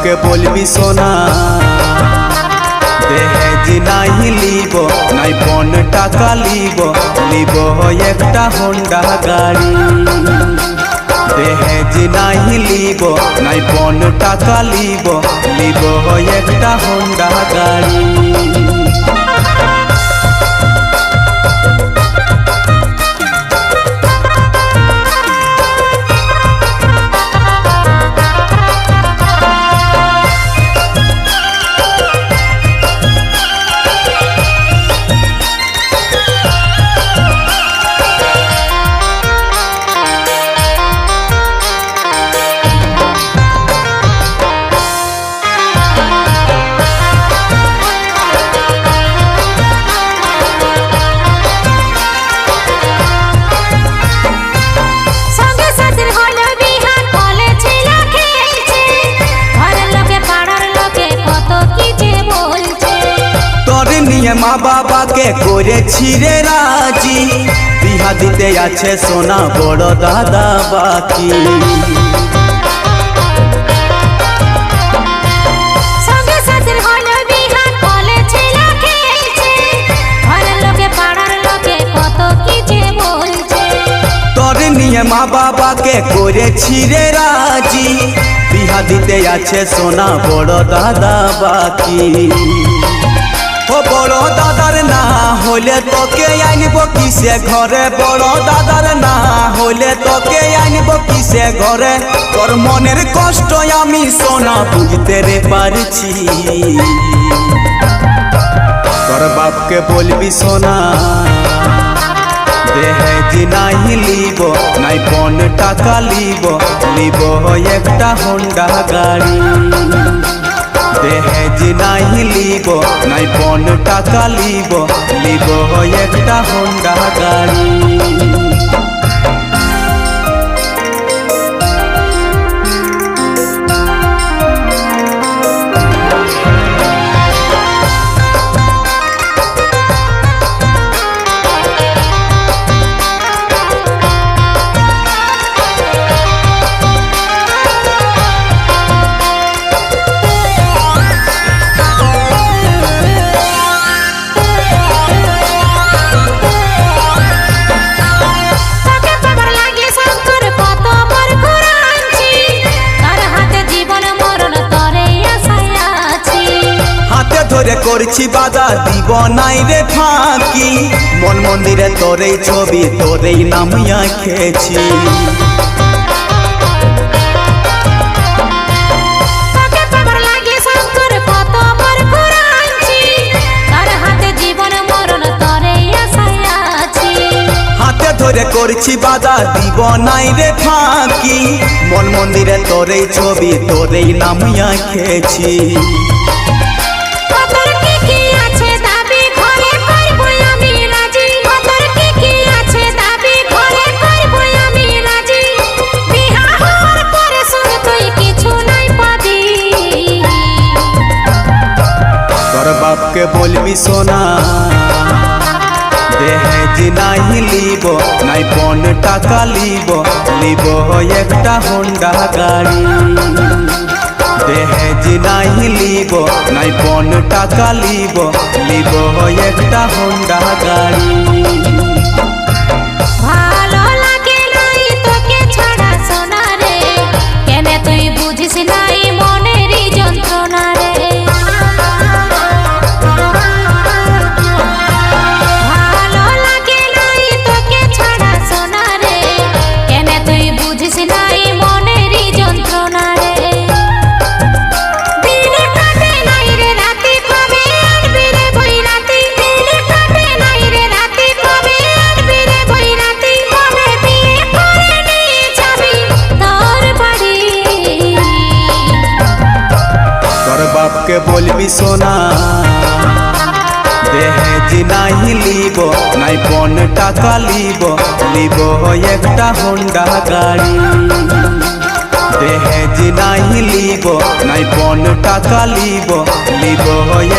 বাপকে বলবি সোনা দেহেজ নাই লিব নাই পন টাকা লিব লিব একটা হোন্ডা গাড়ি দেহেজ নাই লিব নাই পন টাকা লিব লিব একটা হোন্ডা গাড়ি মা বাবাকে করেছি রে রাজি বিহা দিতে আছে সোনা বড় দাদা বাকি তোর নিয়ে মা বাবাকে করেছি রে রাজি বিহা দিতে আছে সোনা বড় দাদা বাকি ও বড় দাদার না হইলে তোকে আনব কিসে ঘরে বড় দাদার না হইলে তোকে আনব কিসে ঘরে তোর মনের কষ্ট আমি সোনা বুঝতে রে পারছি তোর বাপকে বলবি সোনা দেহেজ নাই লিব নাই পন টাকা লিব লিব একটা হোন্ডা গাড়ি দেহেজ নাই লিব নাই পন টাকা লিব লিব একটা হোন্ডা গাড়ি করছি বাধা দিব নাই রে ফাঁকি মন মন্দিরে তোরেই ছবি তোরেই নামিয়া খেয়েছি হাতে ধরে করছি বাধা দিব নাই রে ফাঁকি মন মন্দিরে তোরেই ছবি তোরেই নামিয়া খেয়েছি বাপকে বলবি সোনা দেহেজ নাই লিব নাই পন টাকা লিব লিব একটা হোন্ডা গাড়ি দেহেজ নাই লিব নাই পন টাকা লিব লিব একটা হোন্ডা গাড়ি বাপকে বলবি সোনা দেহেজ নাই লিব নাই পন টাকা লিব লিব একটা হোন্ডা গাড়ি দেহেজ নাই লিব নাই পন টাকা লিব লিব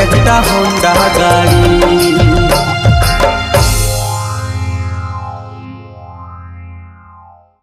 একটা হোন্ডা গাড়ি।